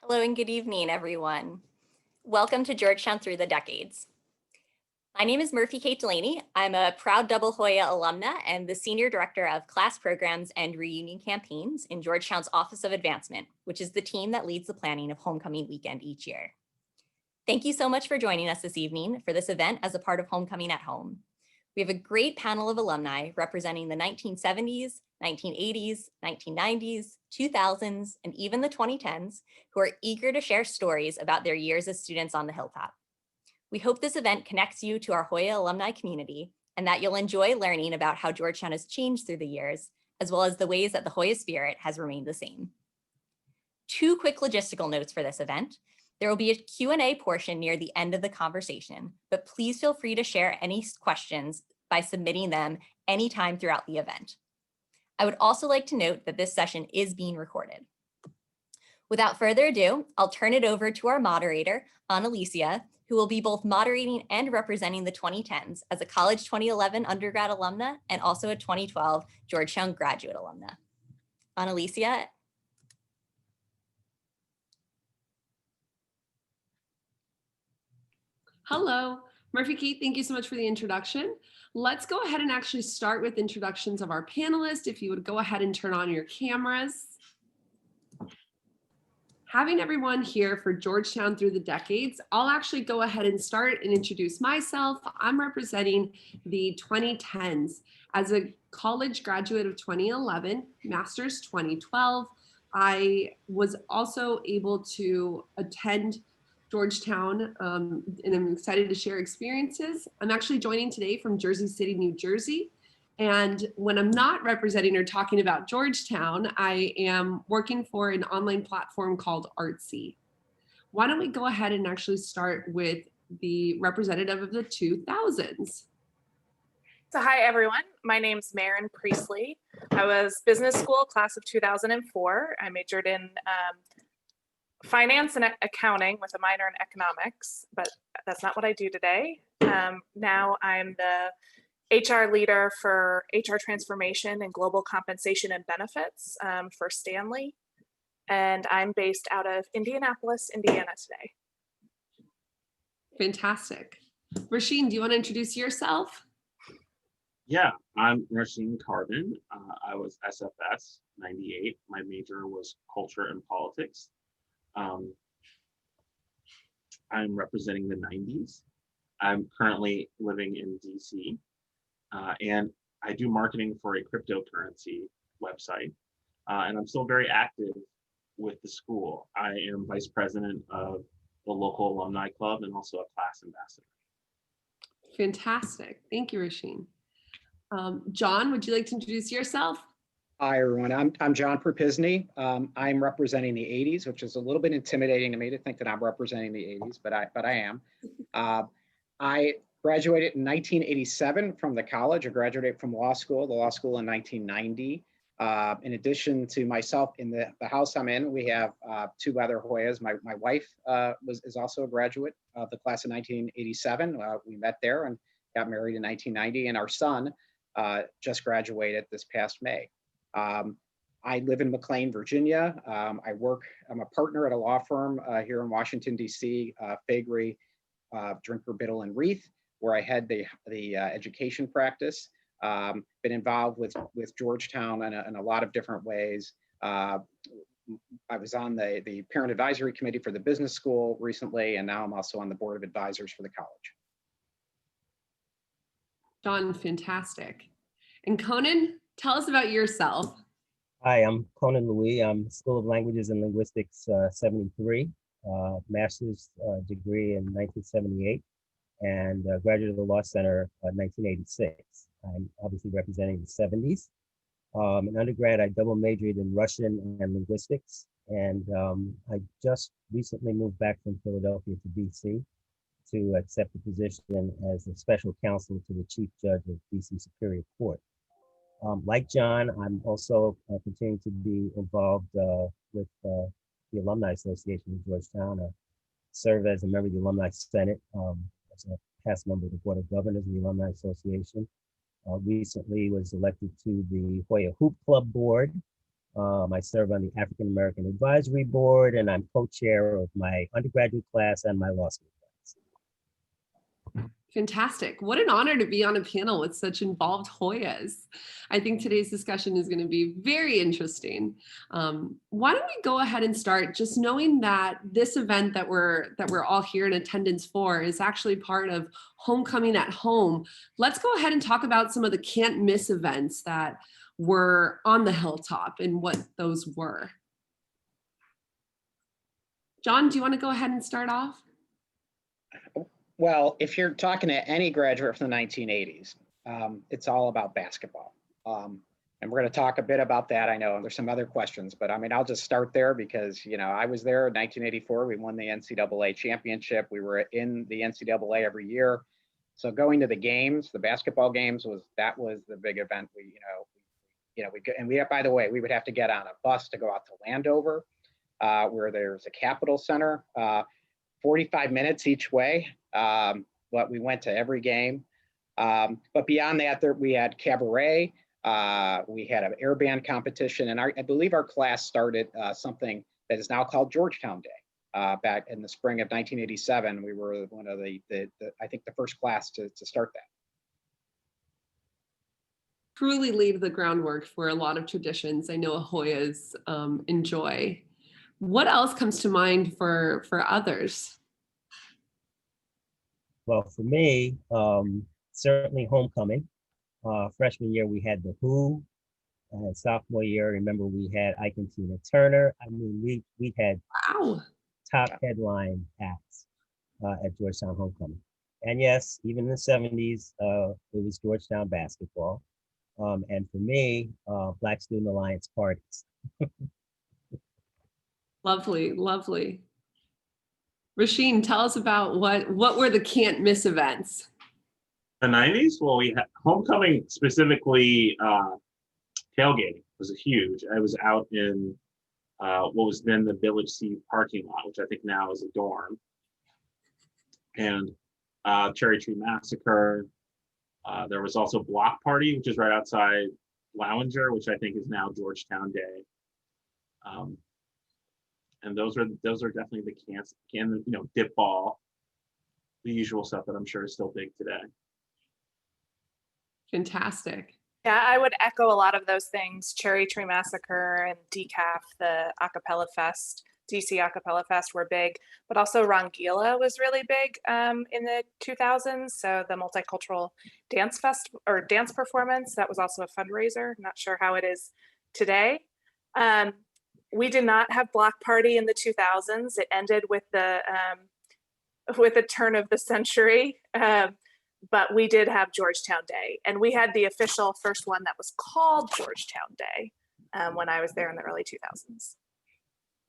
Hello and good evening, everyone. Welcome to Georgetown Through the Decades. My name is Murphy Kate Delaney. I'm a proud double Hoya alumna and the Senior Director of Class Programs and Reunion Campaigns in Georgetown's Office of Advancement, which is the team that leads the planning of Homecoming Weekend each year. Thank you so much for joining us this evening for this event as a part of Homecoming at Home. We have a great panel of alumni representing the 1970s, 1980s, 1990s, 2000s, and even the 2010s who are eager to share stories about their years as students on the Hilltop. We hope this event connects you to our Hoya alumni community and that you'll enjoy learning about how Georgetown has changed through the years, as well as the ways that the Hoya spirit has remained the same. Two quick logistical notes for this event. There will be a Q&A portion near the end of the conversation, but please feel free to share any questions by submitting them anytime throughout the event. I would also like to note that this session is being recorded. Without further ado, I'll turn it over to our moderator, Annalicia, who will be both moderating and representing the 2010s as a college 2011 undergrad alumna and also a 2012 Georgetown graduate alumna. Annalicia. Hello, Murphy Kate, thank you so much for the introduction. Let's go ahead and actually start with introductions of our panelists. If you would go ahead and turn on your cameras. Having everyone here for Georgetown Through the Decades, I'll actually go ahead and start and introduce myself. I'm representing the 2010s. As a college graduate of 2011, master's 2012, I was also able to attend Georgetown, and I'm excited to share experiences. I'm actually joining today from Jersey City, New Jersey. And when I'm not representing or talking about Georgetown, I am working for an online platform called Artsy. Why don't we go ahead and actually start with the representative of the 2000s. So hi, everyone. My name's Maren Priestley. I was business school class of 2004. I majored in finance and accounting with a minor in economics, but that's not what I do today. Now I'm the HR leader for HR transformation and global compensation and benefits for Stanley. And I'm based out of Indianapolis, Indiana today. Fantastic. Rasheen, do you want to introduce yourself? Yeah, I'm Rasheen Carbon. I was SFS 98. My major was culture and politics. I'm representing the 90s. I'm currently living in DC, and I do marketing for a cryptocurrency website, and I'm still very active with the school. I am vice president of the local alumni club and also a class ambassador. Fantastic. Thank you, Rasheen. John, would you like to introduce yourself? Hi, everyone. I'm John Perpisney. I'm representing the 80s, which is a little bit intimidating to me to think that I'm representing the 80s, but I am. I graduated in 1987 from the college. I graduated from the law school in 1990. In addition to myself, in the house I'm in, we have two other Hoyas. My wife is also a graduate of the class of 1987. We met there and got married in 1990, and our son just graduated this past May. I live in McLean, Virginia. I'm a partner at a law firm here in Washington, D.C., Faegre, Drinker, Biddle, and Reith, where I head the education practice. Been involved with Georgetown in a lot of different ways. I was on the parent advisory committee for the business school recently, and now I'm also on the board of advisors for the college. John, fantastic. And Conan, tell us about yourself. Hi, I'm Conan Louis. I'm School of Languages and Linguistics 73, master's degree in 1978, and graduate of the Law Center 1986. I'm obviously representing the 70s. In undergrad, I double majored in Russian and linguistics, and I just recently moved back from Philadelphia to DC to accept the position as a special counsel to the Chief Judge of DC Superior Court. Like John, I'm also continuing to be involved with the Alumni Association of Georgetown. I serve as a member of the Alumni Senate, as a past member of the Board of Governors of the Alumni Association. Recently was elected to the Hoya Hoop Club Board, I serve on the African American Advisory Board, and I'm co-chair of my undergraduate class and my law school class. Fantastic. What an honor to be on a panel with such involved Hoyas. I think today's discussion is going to be very interesting. Why don't we go ahead and start just knowing that this event that we're all here in attendance for is actually part of Homecoming at Home. Let's go ahead and talk about some of the can't miss events that were on the Hilltop and what those were. John, do you want to go ahead and start off? Well, if you're talking to any graduate from the 1980s, it's all about basketball. And we're going to talk a bit about that. I know there's some other questions, but I mean, I'll just start there because, you know, I was there in 1984. We won the NCAA championship. We were in the NCAA every year. So going to the games, the basketball games was the big event. By the way, we would have to get on a bus to go out to Landover, where there's a Capitol Center, 45 minutes each way. But we went to every game. But beyond that, we had cabaret. We had an air band competition, and I believe our class started something that is now called Georgetown Day. Back in the spring of 1987, we were one of the I think the first class to start that. Truly laid the groundwork for a lot of traditions I know Hoyas enjoy. What else comes to mind for others? Well, for me, certainly homecoming. Freshman year, we had the Who. Sophomore year, remember we had Ike and Tina Turner. I mean, we had top headline acts at Georgetown homecoming. And yes, even in the 70s, it was Georgetown basketball. And for me, Black Student Alliance parties. Lovely, lovely. Rasheen, tell us about what were the can't miss events? The 90s? Well, we had homecoming, specifically tailgating was huge. I was out in what was then the Village C parking lot, which I think now is a dorm. And Cherry Tree Massacre. There was also Block Party, which is right outside Lounger, which I think is now Georgetown Day. And those are definitely the dip ball, the usual stuff that I'm sure is still big today. Fantastic. Yeah, I would echo a lot of those things. Cherry Tree Massacre and Decaf, the Acapella Fest, DC Acapella Fest were big, but also Rangila was really big in the 2000s. So the multicultural dance fest or dance performance, that was also a fundraiser. Not sure how it is today. We did not have Block Party in the 2000s. It ended with the turn of the century. But we did have Georgetown Day, and we had the official first one that was called Georgetown Day when I was there in the early 2000s.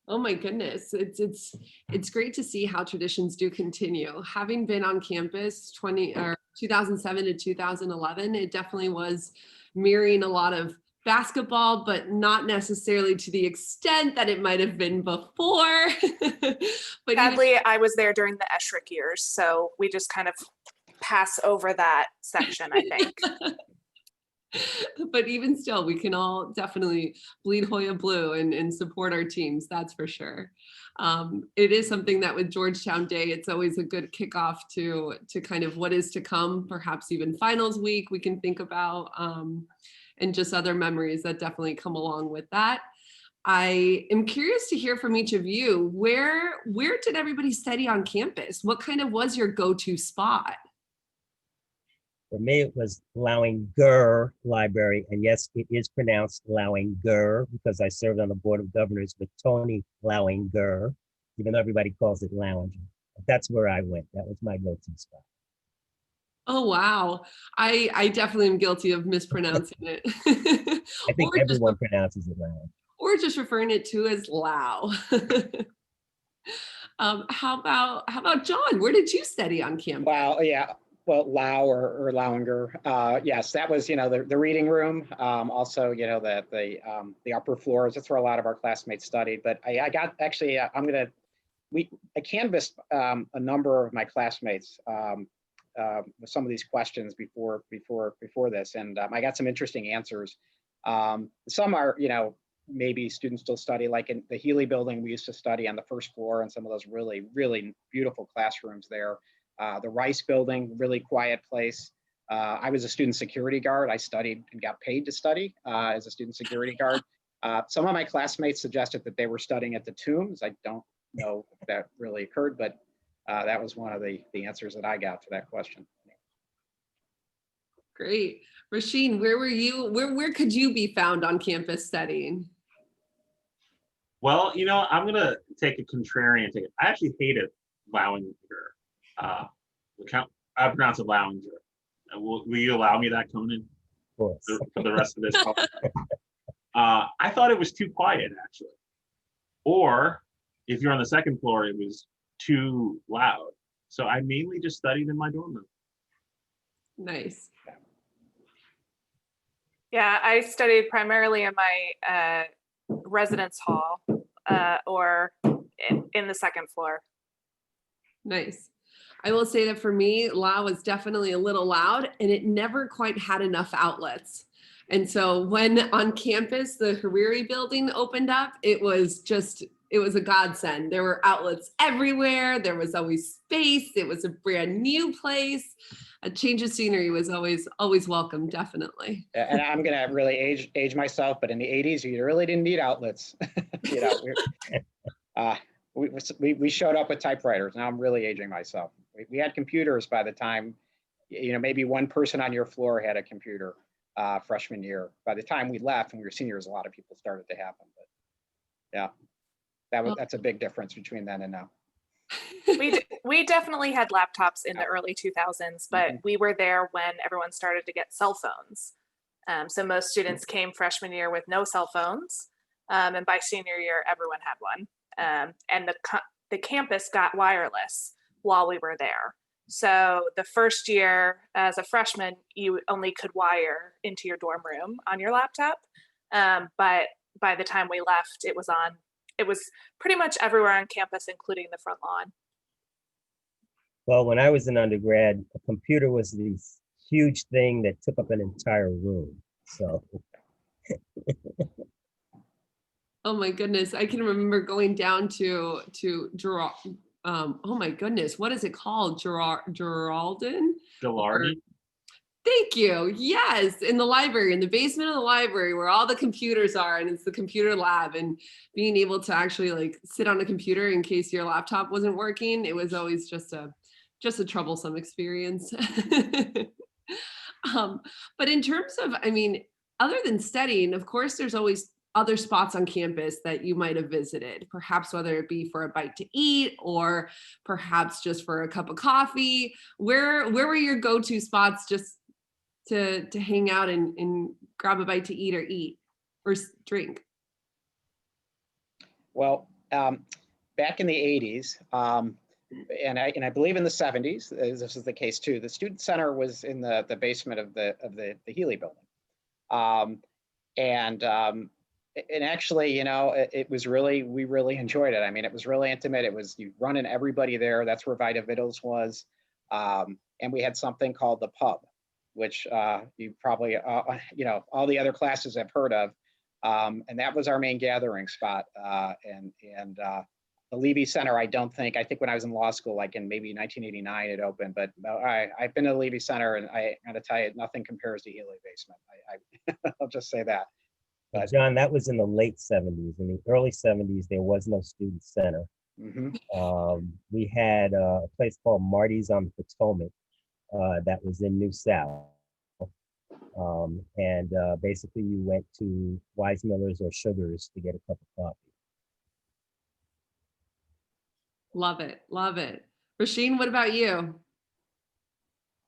Oh my goodness, it's great to see how traditions do continue. Having been on campus 2007 to 2011, it definitely was mirroring a lot of basketball, but not necessarily to the extent that it might have been before. But sadly, I was there during the Eshrick years, so we just kind of pass over that section, I think. But even still, we can all definitely bleed Hoya blue and support our teams, that's for sure. It is something that with Georgetown Day, it's always a good kickoff to kind of what is to come, perhaps even finals week we can think about, and just other memories that definitely come along with that. I am curious to hear from each of you, where did everybody study on campus? What kind of was your go-to spot? For me, it was Lowinger Library. And yes, it is pronounced Lowinger because I served on the Board of Governors with Tony Lowinger, even though everybody calls it Lounger. That's where I went. That was my go-to spot. Oh, wow. I definitely am guilty of mispronouncing it. I think everyone pronounces it Lowinger. Or just referring it to as Lau. How about John? Where did you study on campus? Well, yeah. Well, Lau or Lowinger. Yes, that was, the reading room. Also, the upper floors. That's where a lot of our classmates studied. But I got actually, I canvassed a number of my classmates with some of these questions before this, and I got some interesting answers. Some are, maybe students still study, like in the Healy building, we used to study on the first floor in some of those really, really beautiful classrooms there. The Rice building, really quiet place. I was a student security guard. I studied and got paid to study as a student security guard. Some of my classmates suggested that they were studying at the Tombs. I don't know if that really occurred, but that was one of the answers that I got to that question. Great. Rasheen, where were you? Where could you be found on campus studying? Well, I'm going to take a contrarian take. I actually hated Lowinger. I pronounce it Lowinger. Will you allow me that, Conan? Of course. For the rest of this call? I thought it was too quiet, actually. Or if you're on the second floor, it was too loud. So I mainly just studied in my dorm room. Nice. Yeah, I studied primarily in my residence hall or in the second floor. Nice. I will say that for me, law was definitely a little loud and it never quite had enough outlets. And so when on campus, the Hariri building opened up, it was a godsend. There were outlets everywhere. There was always space. It was a brand new place. A change of scenery was always welcome, definitely. And I'm gonna really age myself, but in the 80s, you really didn't need outlets. We showed up with typewriters. Now I'm really aging myself. We had computers by the time, maybe one person on your floor had a computer freshman year. By the time we left and we were seniors, a lot of people started to happen. But yeah, that's a big difference between then and now. We definitely had laptops in the early 2000s, but we were there when everyone started to get cell phones. So most students came freshman year with no cell phones, and by senior year, everyone had one. And the campus got wireless while we were there. So the first year as a freshman, you only could wire into your dorm room on your laptop. But by the time we left, it was pretty much everywhere on campus, including the front lawn. Well, when I was an undergrad, a computer was this huge thing that took up an entire room. So. Oh my goodness. I can remember going down to Gerard. Oh my goodness. What is it called? Geraldine? Gilardi? Thank you. Yes. In the library, in the basement of the library where all the computers are, and it's the computer lab, and being able to actually sit on a computer in case your laptop wasn't working. It was always just a troublesome experience. But in terms of, other than studying, of course, there's always other spots on campus that you might have visited, perhaps whether it be for a bite to eat or perhaps just for a cup of coffee. Where were your go-to spots just to hang out and grab a bite to eat or drink? Well, back in the 80s, and I believe in the 70s, this is the case too. The student center was in the basement of the Healy building, and actually, it was we really enjoyed it. It was really intimate. It was you running everybody there. That's where Vita Vittles was, and we had something called the pub, which you probably all the other classes have heard of, and that was our main gathering spot. And the Levy Center, I think when I was in law school, like in maybe 1989, it opened. But I've been to the Levy Center, and I got to tell you, nothing compares to Healy basement. I'll just say that. But John, that was in the late 70s. In the early 70s, there was no student center. Mm-hmm. We had a place called Marty's on the Potomac that was in New South. And basically you went to Wise Miller's or Sugar's to get a cup of coffee. Love it. Love it. Rasheen, what about you?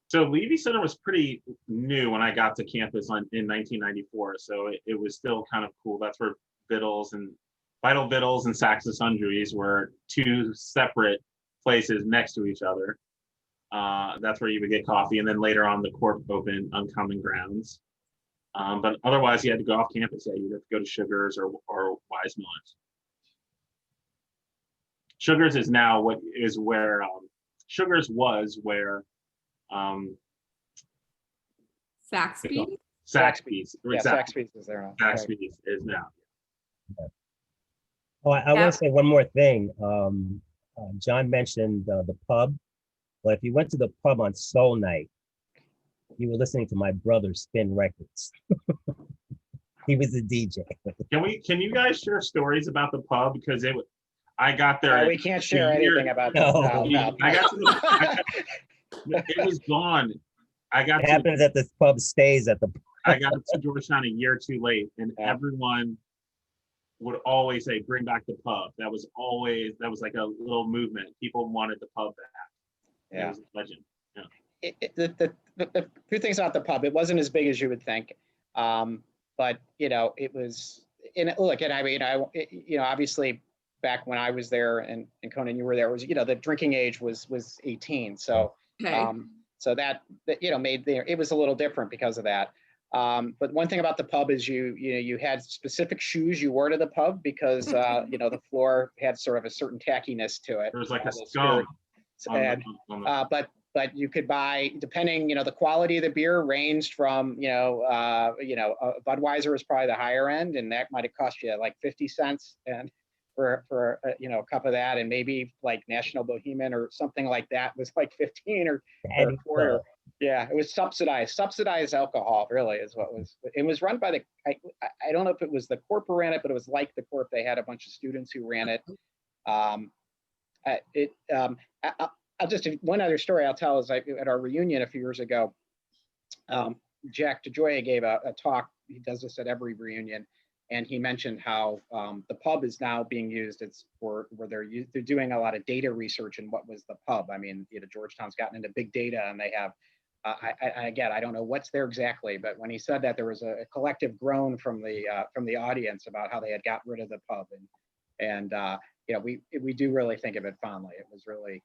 So Levy Center was pretty new when I got to campus in 1994. So it was still kind of cool. That's where Vital Vittles and Saks and Sundries were two separate places next to each other. That's where you would get coffee. And then later on, the Corp opened on Common Grounds. But otherwise, you had to go off campus. Yeah, you'd have to go to Sugar's or Wise Miller's. Sugar's is now where Sugar's was where Saxby's? Saxby's. Yeah, Saxby's is there now. Saxby's is now. Oh, I Yeah. want to say one more thing. John mentioned the pub. Well, if you went to the pub on Soul Night, you were listening to my brother spin records. He was a DJ. Can you guys share stories about the pub? Because I got there. We can't share the year- anything about No. this. I got to it was gone. I got It happens that the pub stays at the. I got to Georgetown a year too late, and Yeah. everyone would always say, "Bring back the pub." That was like a little movement. People wanted the pub back. Yeah. It was a legend. The few things about the pub, it wasn't as big as you would think. But, it was, and I mean, obviously back when I was there and Conan, you were there, was, the drinking age was 18. So, Okay. so that made it was a little different because of that. But one thing about the pub is you had specific shoes you wore to the pub because, the floor had sort of a certain tackiness to it. There was like a The scum. spirit. But you could buy, depending, the quality of the beer ranged from, Budweiser was probably the higher end, and that might have cost you like 50 cents and for a cup of that, and maybe like National Bohemian or something like that was like 15 or a quarter. Yeah, it was subsidized alcohol, really, is what was. It was run by I don't know if it was the corp who ran it, but it was like the corp. They had a bunch of students who ran it. I'll just, one other story I'll tell is at our reunion a few years ago, Jack DeJoya gave a talk. He does this at every reunion, and he mentioned how the pub is now being used. It's where they're doing a lot of data research in what was the pub. I mean, Georgetown's gotten into big data, and they have. I don't know what's there exactly, but when he said that, there was a collective groan from the audience about how they had got rid of the pub, and we do really think of it fondly. It was really.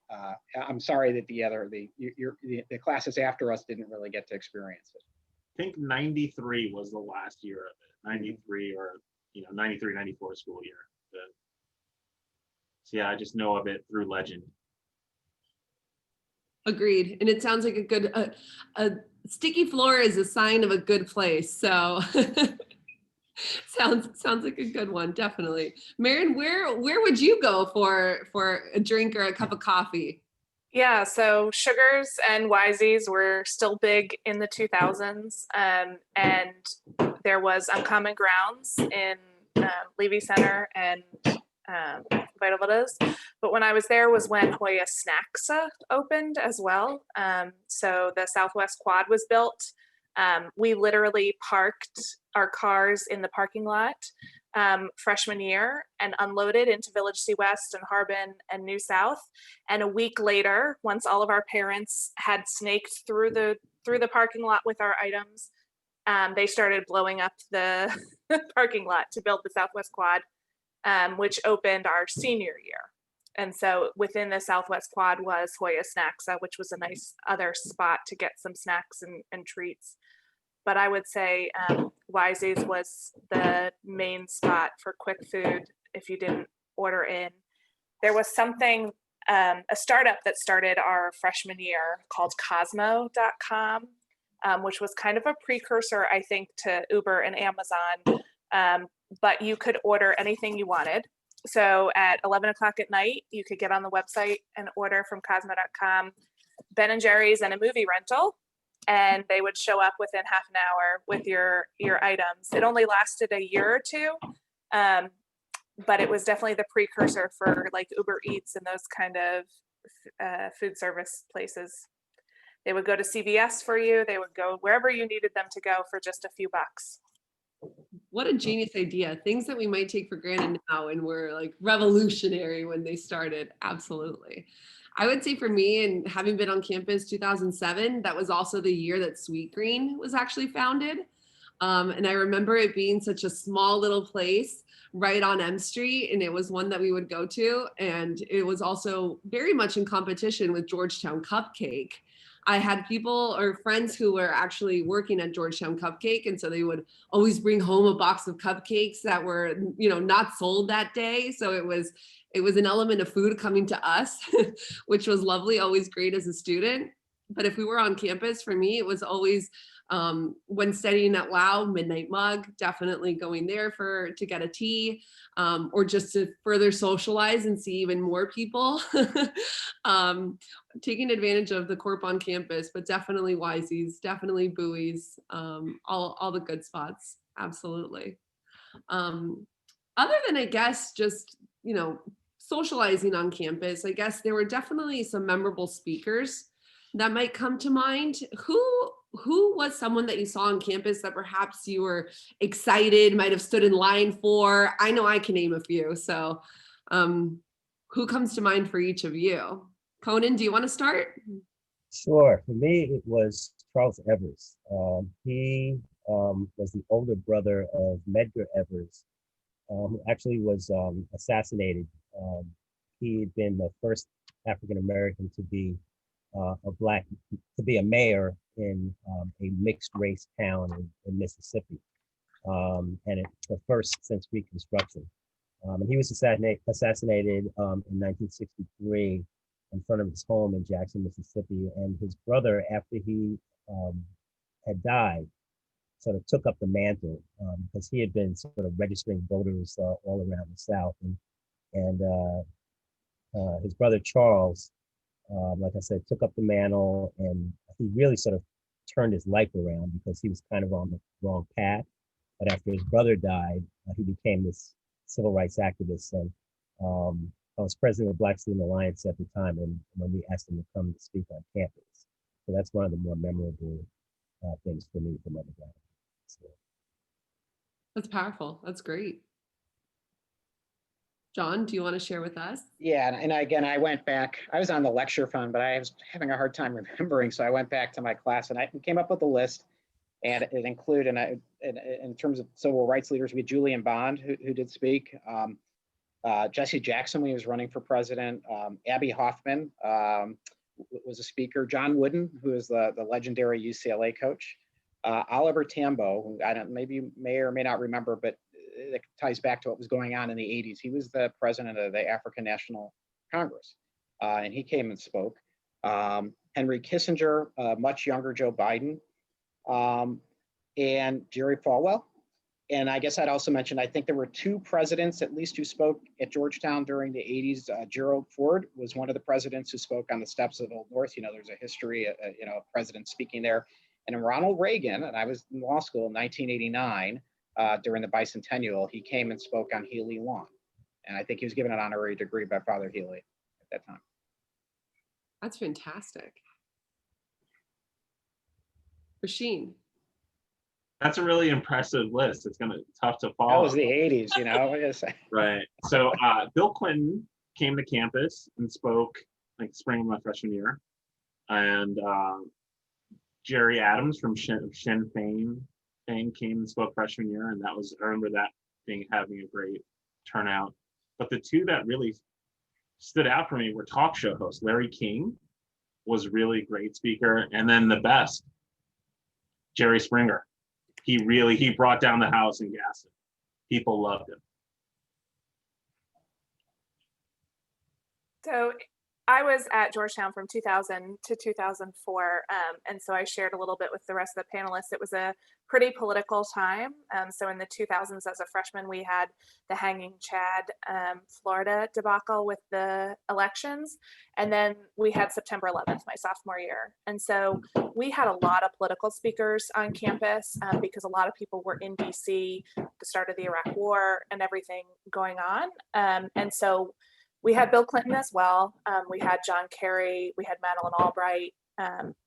I'm sorry that the classes after us didn't really get to experience it. I think 93 was the last year of it. 93 or 93, 94 school year. So yeah, I just know of it through legend. Agreed. And it sounds like a sticky floor is a sign of a good place. So sounds like a good one. Definitely. Maren, where would you go for a drink or a cup of coffee? Yeah, so sugars and Wisey's were still big in the 2000s, and there was Uncommon Grounds in Levy Center and Vital Villas. But when I was there was when Hoya Snacks opened as well. So the Southwest Quad was built. We literally parked our cars in the parking lot freshman year and unloaded into Village C West and Harbin and New South. And a week later, once all of our parents had snaked through the parking lot with our items, they started blowing up the parking lot to build the Southwest Quad, which opened our senior year. And so within the Southwest Quad was Hoya Snacks, which was a nice other spot to get some snacks and treats. But I would say Wisey's was the main spot for quick food if you didn't order in. There was something, a startup that started our freshman year called Cosmo.com, which was kind of a precursor, I think, to Uber and Amazon. But you could order anything you wanted. So at 11 o'clock at night, you could get on the website and order from Cosmo.com Ben & Jerry's and a movie rental. And they would show up within half an hour with your items. It only lasted a year or two, but it was definitely the precursor for like Uber Eats and those kind of food service places. They would go to CVS for you. They would go wherever you needed them to go for just a few bucks. What a genius idea. Things that we might take for granted now and were like revolutionary when they started. Absolutely. I would say for me, and having been on campus 2007, that was also the year that Sweet Green was actually founded. And I remember it being such a small little place right on M Street, and it was one that we would go to. And it was also very much in competition with Georgetown Cupcake. I had people or friends who were actually working at Georgetown Cupcake. And so they would always bring home a box of cupcakes that were, not sold that day. So it was an element of food coming to us, which was lovely, always great as a student. But if we were on campus, for me, it was always When studying at Lau, Midnight Mug, definitely going there to get a tea, or just to further socialize and see even more people. Taking advantage of the corp on campus, but definitely Wisey's, definitely Bowie's, all the good spots, absolutely. Other than, I guess, just, socializing on campus, I guess there were definitely some memorable speakers that might come to mind. Who was someone that you saw on campus that perhaps you were excited, might have stood in line for? I know I can name a few. So who comes to mind for each of you? Conan, do you want to start? Sure. For me, it was Charles Evers. He was the older brother of Medgar Evers, who actually was assassinated. He had been the first African American to be a mayor in a mixed race town in Mississippi, and it's the first since Reconstruction. And he was assassinated in 1963 in front of his home in Jackson, Mississippi. And his brother, after he had died, sort of took up the mantle because he had been sort of registering voters all around the South. And his brother Charles, like I said, took up the mantle, and he really sort of turned his life around because he was kind of on the wrong path. But after his brother died, he became this civil rights activist. And I was president of Black Student Alliance at the time, and when we asked him to come to speak on campus. So that's one of the more memorable things for me from undergrad. So. That's powerful. That's great. John, do you want to share with us? Yeah, and again, I went back. I was on the lecture fund, but I was having a hard time remembering. So I went back to my class and I came up with a list, and it included, in terms of civil rights leaders, we had Julian Bond, who did speak, Jesse Jackson when he was running for president, Abby Hoffman was a speaker, John Wooden, who is the legendary UCLA coach, Oliver Tambo, who maybe you may or may not remember, but it ties back to what was going on in the 80s. He was the president of the African National Congress, and he came and spoke. Henry Kissinger, much younger Joe Biden, and Jerry Falwell. And I guess I'd also mention, I think there were two presidents at least who spoke at Georgetown during the 80s. Gerald Ford was one of the presidents who spoke on the steps of Old North. There's a history, of presidents speaking there. And Ronald Reagan, and I was in law school in 1989, during the bicentennial, he came and spoke on Healy Lawn. And I think he was given an honorary degree by Father Healy at that time. That's fantastic. Rasheen. That's a really impressive list. It's tough to follow. That was the 80s, Right. So Bill Clinton came to campus and spoke like spring of my freshman year. And Jerry Adams from Sinn Féin came and spoke freshman year, and I remember that having a great turnout. But the two that really stood out for me were talk show hosts. Larry King was really a great speaker, and then the best, Jerry Springer. He brought down the house in Gaston. People loved him. So I was at Georgetown from 2000 to 2004, and so I shared a little bit with the rest of the panelists. It was a pretty political time. So in the 2000s, as a freshman, we had the Hanging Chad, Florida debacle with the elections, and then we had September 11th, my sophomore year. And so we had a lot of political speakers on campus because a lot of people were in DC, the start of the Iraq War and everything going on. And so we had Bill Clinton as well. We had John Kerry. We had Madeleine Albright.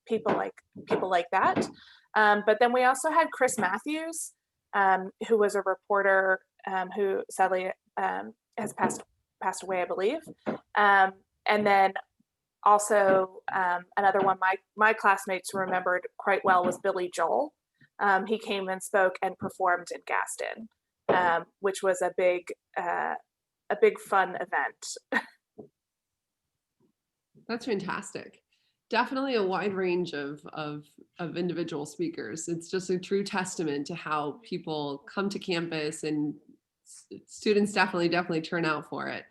People like that. But then we also had Chris Matthews, who was a reporter who sadly has passed away, I believe. And then also another one my classmates remembered quite well was Billy Joel. He came and spoke and performed in Gaston, which was a big fun event. That's fantastic. Definitely a wide range of individual speakers. It's just a true testament to how people come to campus, and students definitely turn out for it.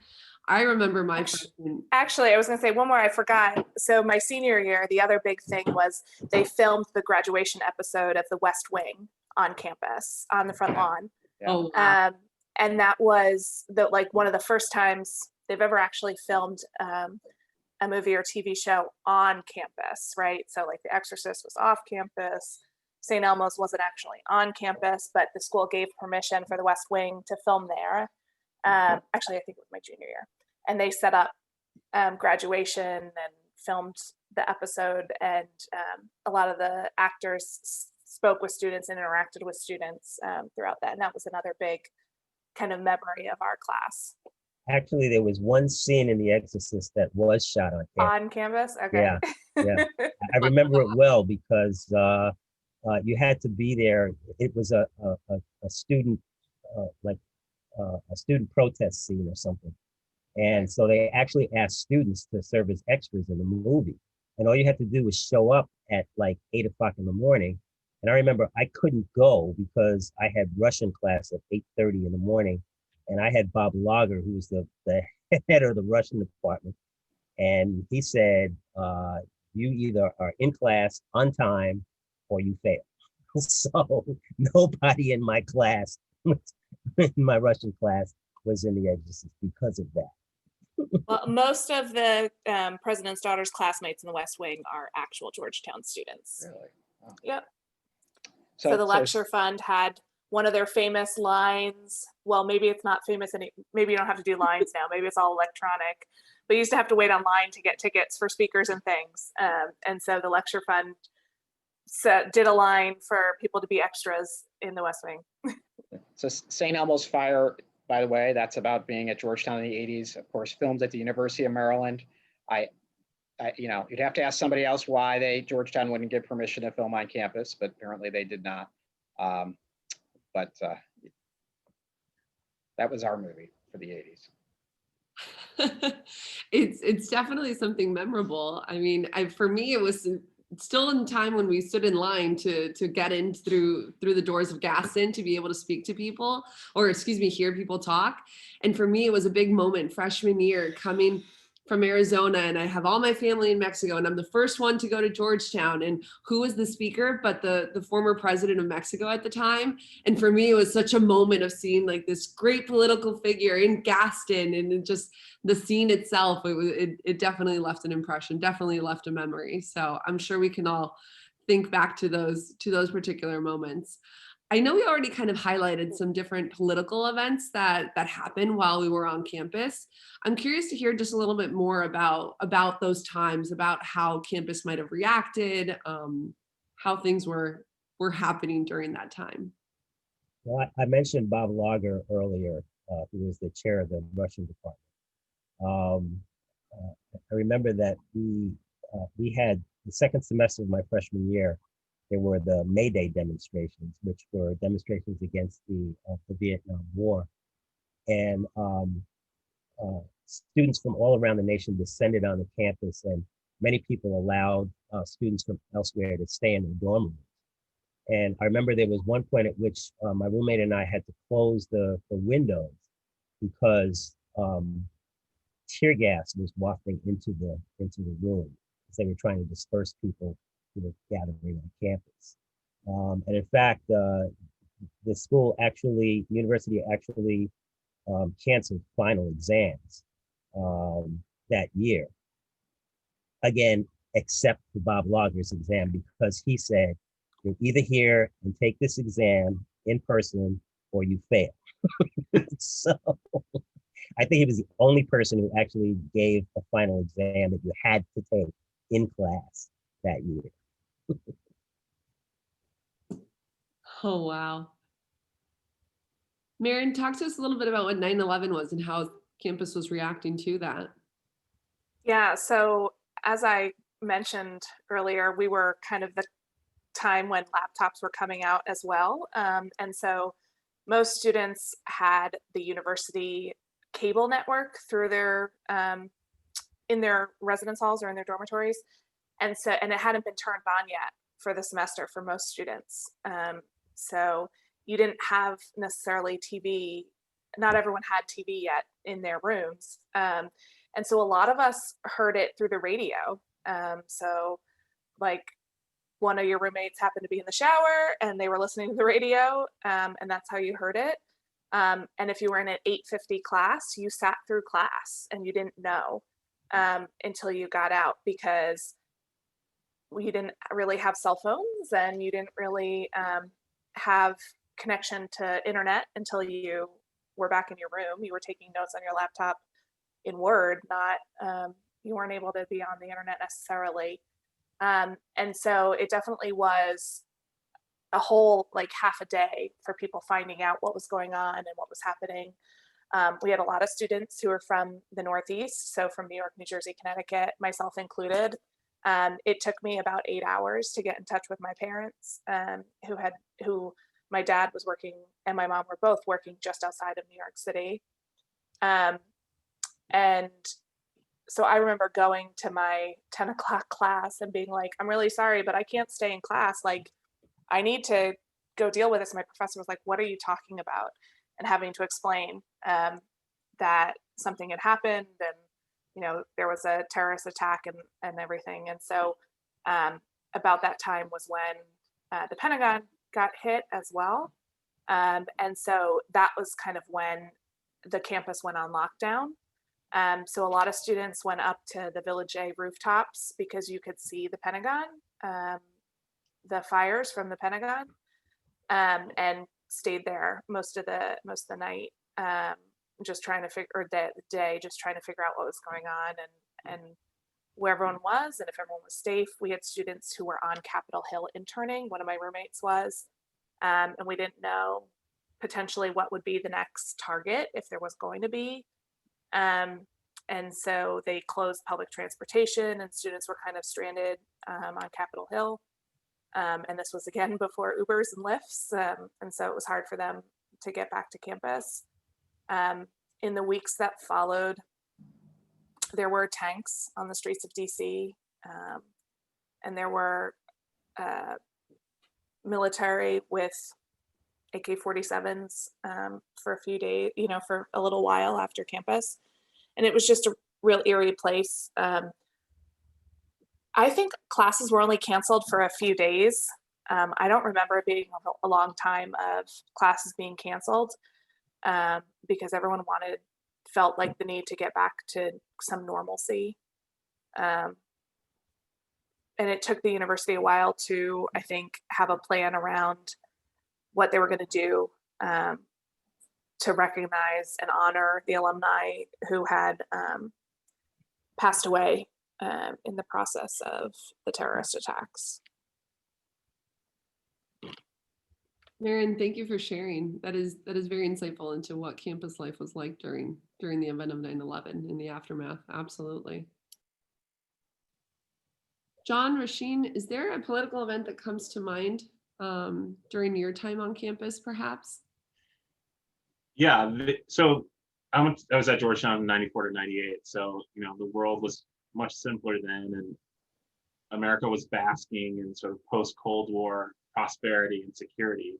I remember my freshman. Actually, I was going to say one more. I forgot. So my senior year, the other big thing was they filmed the graduation episode of The West Wing on campus on the front lawn. Yeah. Oh, wow. And that was one of the first times they've ever actually filmed a movie or TV show on campus, right? So like The Exorcist was off campus. St. Elmo's wasn't actually on campus, but the school gave permission for The West Wing to film there. Actually, I think it was my junior year. And they set up graduation and filmed the episode. And a lot of the actors spoke with students and interacted with students throughout that. And that was another big kind of memory of our class. Actually, there was one scene in The Exorcist that was shot on campus. On campus? Okay. Yeah. I remember it well because you had to be there. It was a student, a student protest scene or something. And so they actually asked students to serve as extras in the movie. And all you had to do was show up at like 8 o'clock in the morning. And I remember I couldn't go because I had Russian class at 8:30 in the morning. And I had Bob Lager, who was the head of the Russian department. And he said, you either are in class on time or you fail. So nobody in my class, in my Russian class, was in The Exorcist because of that. Well, most of the President's Daughter's classmates in the West Wing are actual Georgetown students. Really? Wow. Yep. So the lecture fund had one of their famous lines. Well, maybe it's not famous maybe you don't have to do lines now. Maybe it's all electronic. But you used to have to wait online to get tickets for speakers and things. And so the lecture fund did a line for people to be extras in the West Wing. So St. Elmo's Fire, by the way, that's about being at Georgetown in the 80s, of course, filmed at the University of Maryland. You'd have to ask somebody else why Georgetown wouldn't give permission to film on campus, but apparently they did not. But that was our movie for the 80s. It's definitely something memorable. I mean, for me, it was still in time when we stood in line to get in through the doors of Gaston to be able to speak to people, or hear people talk. And for me, it was a big moment freshman year coming from Arizona, and I have all my family in Mexico, and I'm the first one to go to Georgetown. And who was the speaker but the former president of Mexico at the time? And for me, it was such a moment of seeing like this great political figure in Gaston, and just the scene itself. It definitely left an impression, definitely left a memory. So I'm sure we can all think back to those particular moments. I know we already kind of highlighted some different political events that happened while we were on campus. I'm curious to hear just a little bit more about those times, about how campus might have reacted, how things were happening during that time. Well, I mentioned Bob Lager earlier, who was the chair of the Russian department. I remember that we had the second semester of my freshman year. There were the Mayday Demonstrations, which were demonstrations against the Vietnam War. And students from all around the nation descended on the campus, and many people allowed students from elsewhere to stay in their dorm rooms. And I remember there was one point at which my roommate and I had to close the windows because tear gas was wafting into the room as they were trying to disperse people who were gathering on campus. And in fact, the university actually canceled final exams that year. Again, except for Bob Lager's exam, because he said, you're either here and take this exam in person or you fail. So I think he was the only person who actually gave a final exam that you had to take in class that year. Oh, wow. Maren, talk to us a little bit about what 9/11 was and how campus was reacting to that. Yeah, so as I mentioned earlier, we were kind of the time when laptops were coming out as well. And so most students had the university cable network through their in their residence halls or in their dormitories. And it hadn't been turned on yet for the semester for most students. So you didn't have necessarily TV not everyone had TV yet in their rooms. And so a lot of us heard it through the radio. So like one of your roommates happened to be in the shower and they were listening to the radio, and that's how you heard it. And if you were in an 8:50 class, you sat through class and you didn't know until you got out, because you didn't really have cell phones and you didn't really have connection to internet until you were back in your room. You were taking notes on your laptop in Word, not, you weren't able to be on the internet necessarily. And so it definitely was a whole like half a day for people finding out what was going on and what was happening. We had a lot of students who were from the Northeast, so from New York, New Jersey, Connecticut, myself included. It took me about 8 hours to get in touch with my parents, who my dad was working and my mom were both working just outside of New York City. And so I remember going to my 10 o'clock class and being like, I'm really sorry, but I can't stay in class. Like, I need to go deal with this. And my professor was like, what are you talking about? And having to explain that something had happened, and, you know, there was a terrorist attack and everything. And so about that time was when the Pentagon got hit as well. And so that was kind of when the campus went on lockdown. So a lot of students went up to the Village A rooftops because you could see the Pentagon, the fires from the Pentagon, and stayed there most of the night, just trying to figure, or the day, just trying to figure out what was going on and where everyone was and if everyone was safe. We had students who were on Capitol Hill interning. One of my roommates was, and we didn't know potentially what would be the next target if there was going to be. And so they closed public transportation and students were kind of stranded on Capitol Hill. And this was again before Ubers and Lyfts. And so it was hard for them to get back to campus. In the weeks that followed, there were tanks on the streets of DC, and there were military with AK-47s for a few days, you know, for a little while after campus. And it was just a real eerie place. I think classes were only canceled for a few days. I don't remember it being a long time of classes being canceled, because everyone felt like the need to get back to some normalcy. And it took the university a while to, I think, have a plan around what they were going to do to recognize and honor the alumni who had passed away in the process of the terrorist attacks. Maren, thank you for sharing. That is very insightful into what campus life was like during the event of 9/11 in the aftermath. Absolutely. John, Rasheen, is there a political event that comes to mind during your time on campus, perhaps? Yeah, so I was at Georgetown in 94 to 98. So, you know, the world was much simpler then, and America was basking in sort of post-Cold War prosperity and security.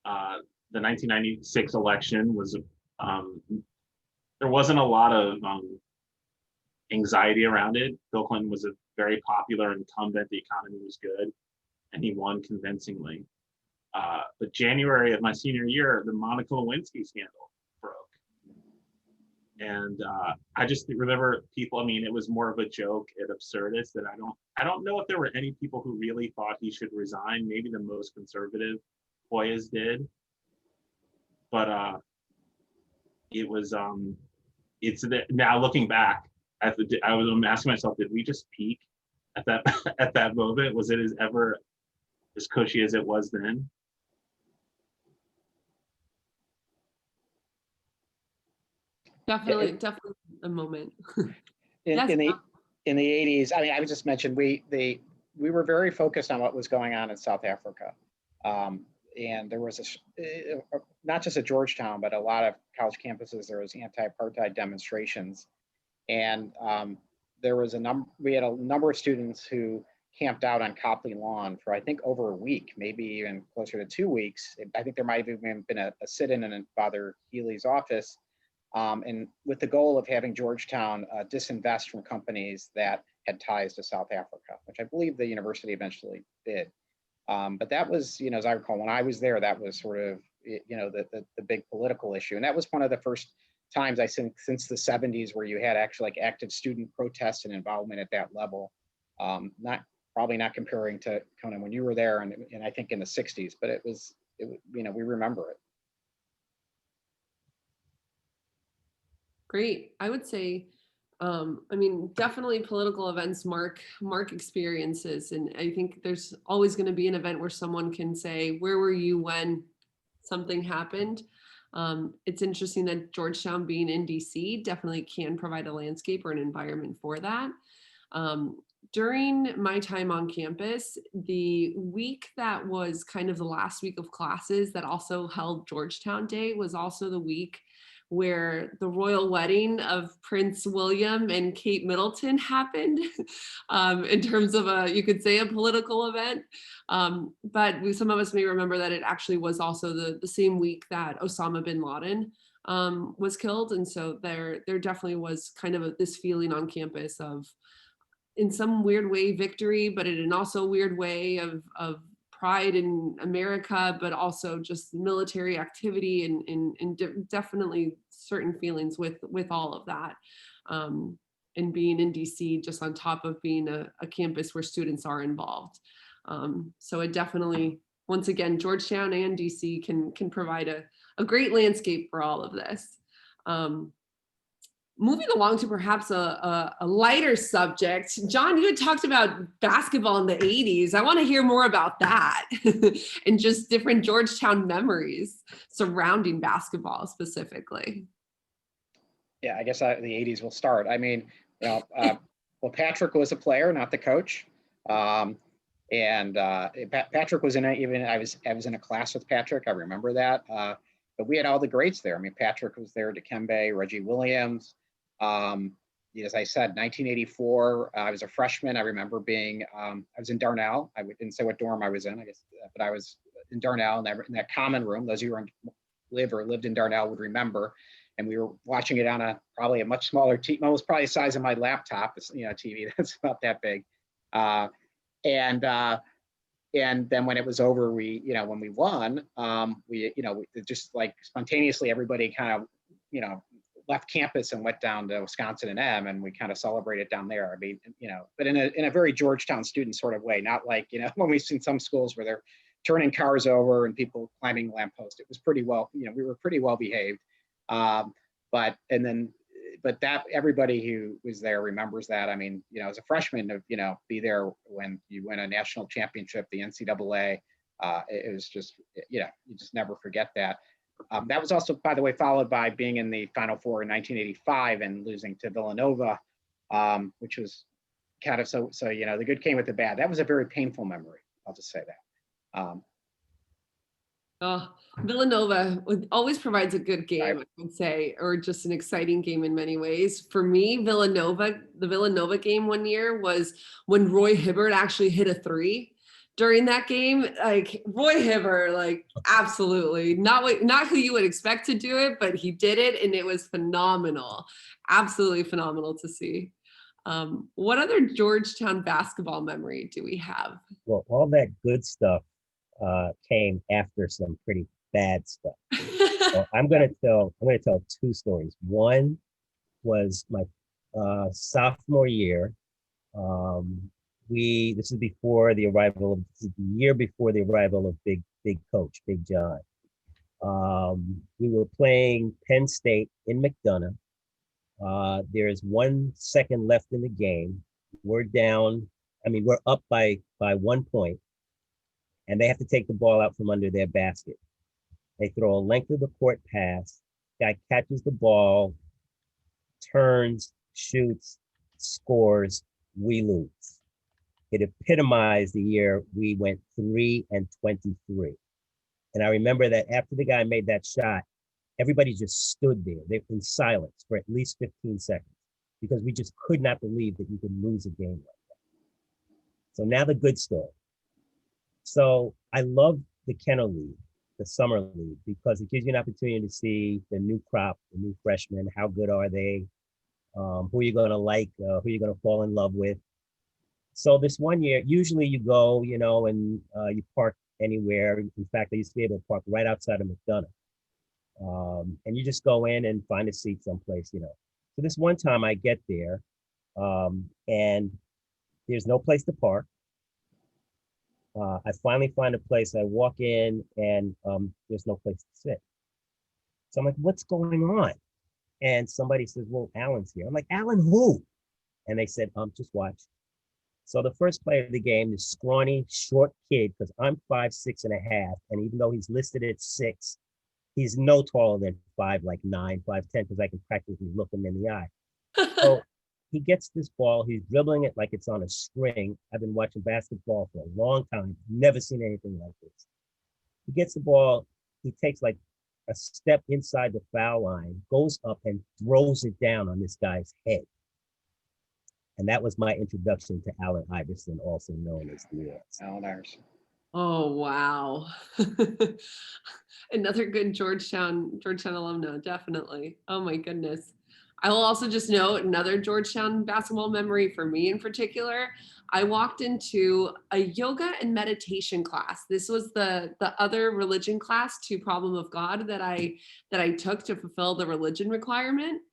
The 1996 election was, there wasn't a lot of anxiety around it. Bill Clinton was a very popular incumbent. The economy was good, and he won convincingly. But January of my senior year, the Monica Lewinsky scandal broke. And I just remember people, I mean, it was more of a joke at Absurdist that I don't know if there were any people who really thought he should resign. Maybe the most conservative Hoyas did. But it was, now looking back, I was asking myself, did we just peak at that moment? Was it ever as cushy as it was then? Definitely a moment. In Yes. the 80s, I mean, I would just mention we were very focused on what was going on in South Africa. And there was not just at Georgetown, but a lot of college campuses, there was anti-apartheid demonstrations. And there was we had a number of students who camped out on Copley Lawn for, I think, over a week, maybe even closer to 2 weeks. I think there might have even been a sit-in in Father Healy's office, and with the goal of having Georgetown disinvest from companies that had ties to South Africa, which I believe the university eventually did. But that was, as I recall, when I was there, that was sort of, the big political issue. And that was one of the first times, I think, since the 70s where you had actually like active student protests and involvement at that level. Probably not comparing to Conan when you were there, and I think in the 60s, but it was, we remember it. Great. I would say, definitely political events mark experiences. And I think there's always going to be an event where someone can say, where were you when something happened? It's interesting that Georgetown being in DC definitely can provide a landscape or an environment for that. During my time on campus, the week that was kind of the last week of classes that also held Georgetown Day was also the week where the royal wedding of Prince William and Kate Middleton happened, in terms of you could say a political event. But some of us may remember that it actually was also the same week that Osama bin Laden was killed. And so there definitely was kind of this feeling on campus of, in some weird way, victory, but in an also weird way of pride in America, but also just military activity and definitely certain feelings with all of that. And being in DC, just on top of being a campus where students are involved. So it definitely, once again, Georgetown and DC can provide a great landscape for all of this. Moving along to perhaps a lighter subject, John, you had talked about basketball in the 80s. I want to hear more about that and just different Georgetown memories surrounding basketball specifically. Yeah, I guess the 80s will start. I mean, well, Patrick was a player, not the coach. Patrick was in I was in a class with Patrick. I remember that. But we had all the greats there. I mean, Patrick was there, Dikembe, Reggie Williams. As I said, 1984, I was a freshman. I remember being, I was in Darnell. I didn't say what dorm I was in, I guess, but I was in Darnell in that common room. Those of you who lived in Darnell would remember. And we were watching it on probably a much smaller TV, almost probably the size of my laptop, TV that's about that big. And then when it was over, when we won, we just like spontaneously, everybody kind of, left campus and went down to Wisconsin and M, and we kind of celebrated down there. I mean, but in a very Georgetown student sort of way, not like, when we've seen some schools where they're turning cars over and people climbing lampposts. It was pretty well, we were pretty well behaved. But that everybody who was there remembers that. I mean, as a freshman to, be there when you win a national championship, the NCAA, it was just, you just never forget that. That was also, by the way, followed by being in the Final Four in 1985 and losing to Villanova, which was kind of so, the good came with the bad. That was a very painful memory. I'll just say that. Villanova always provides a good game, Right. I would say, or just an exciting game in many ways. For me, the Villanova game one year was when Roy Hibbert actually hit a three during that game. Like Roy Hibbert, like absolutely not who you would expect to do it, but he did it and it was phenomenal. Absolutely phenomenal to see. What other Georgetown basketball memory do we have? Well, all that good stuff came after some pretty bad stuff. So I'm gonna tell two stories. One was my sophomore year. This is before the year before the arrival of Big Coach, Big John. We were playing Penn State in McDonough. There's 1 second left in the game. We're up by 1 point, and they have to take the ball out from under their basket. They throw a length of the court pass. Guy catches the ball, turns, shoots, scores. We lose. It epitomized the year we went 3-23. And I remember that after the guy made that shot, everybody just stood there. They were in silence for at least 15 seconds because we just could not believe that you could lose a game like that. So now the good story. So I love the Kennel League, the summer league, because it gives you an opportunity to see the new crop, the new freshmen, how good are they, who you're going to like, who you're going to fall in love with. So this one year, usually you go, and you park anywhere. In fact, I used to be able to park right outside of McDonough. And you just go in and find a seat someplace. So this one time I get there, and there's no place to park. I finally find a place. I walk in, and there's no place to sit. So I'm like, what's going on? And somebody says, well, Alan's here. I'm like, Alan who? And they said, just watch. So the first player of the game, this scrawny, short kid, because I'm 5'6.5", and even though he's listed at 6, he's no taller than 5'9", 5'10", because I can practically look him in the eye. So he gets this ball, he's dribbling it like it's on a string. I've been watching basketball for a long time, never seen anything like this. He gets the ball, he takes like a step inside the foul line, goes up and throws it down on this guy's head. And that was my introduction to Allen Iverson, also known as the Allen Iverson. Oh, wow. Another good Georgetown alumna, definitely. Oh my goodness. I will also just note another Georgetown basketball memory for me in particular. I walked into a yoga and meditation class. This was the other religion class to Problem of God that I took to fulfill the religion requirement.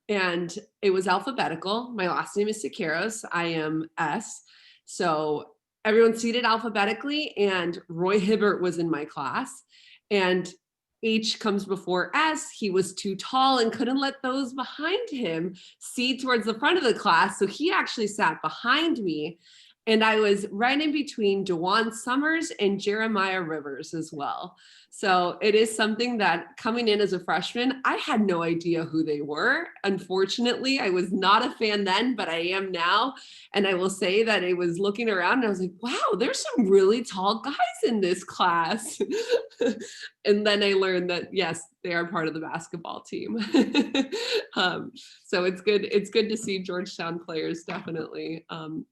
And it was alphabetical. My last name is Siqueiros. I am S. So everyone's seated alphabetically, and Roy Hibbert was in my class. And H comes before S. He was too tall and couldn't let those behind him see towards the front of the class. So he actually sat behind me. And I was right in between DeJuan Summers and Jeremiah Rivers as well. So it is something that coming in as a freshman, I had no idea who they were. Unfortunately, I was not a fan then, but I am now. And I will say that it was looking around and I was like, wow, there's some really tall guys in this class. And then I learned that, yes, they are part of the basketball team. So it's good to see Georgetown players definitely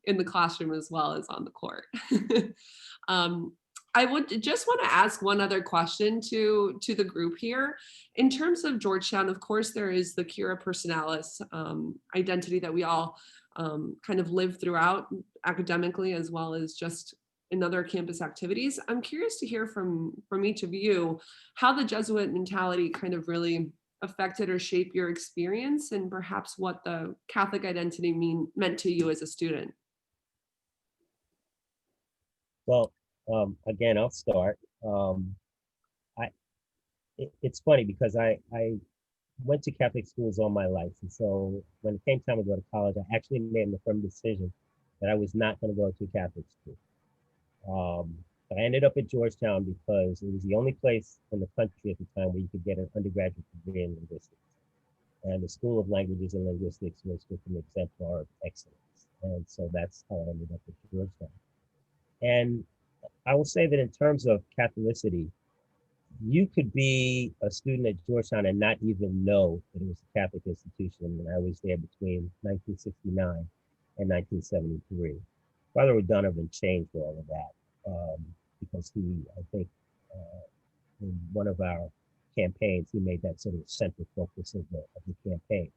in the classroom as well as on the court. I would just want to ask one other question to the group here. In terms of Georgetown, of course, there is the Cura Personalis identity that we all kind of live throughout academically as well as just in other campus activities. I'm curious to hear from each of you how the Jesuit mentality kind of really affected or shaped your experience and perhaps what the Catholic identity meant to you as a student. Well, again, I'll start. It's funny because I went to Catholic schools all my life. And so when it came time to go to college, I actually made an affirmative decision that I was not going to go to a Catholic school. I ended up at Georgetown because it was the only place in the country at the time where you could get an undergraduate degree in linguistics. And the School of Languages and Linguistics was with an exemplar of excellence. And so that's how I ended up at Georgetown. And I will say that in terms of Catholicity, you could be a student at Georgetown and not even know that it was a Catholic institution. And I was there between 1969 and 1973. Father O'Donovan changed all of that because he, I think, in one of our campaigns, he made that sort of central focus of the campaign.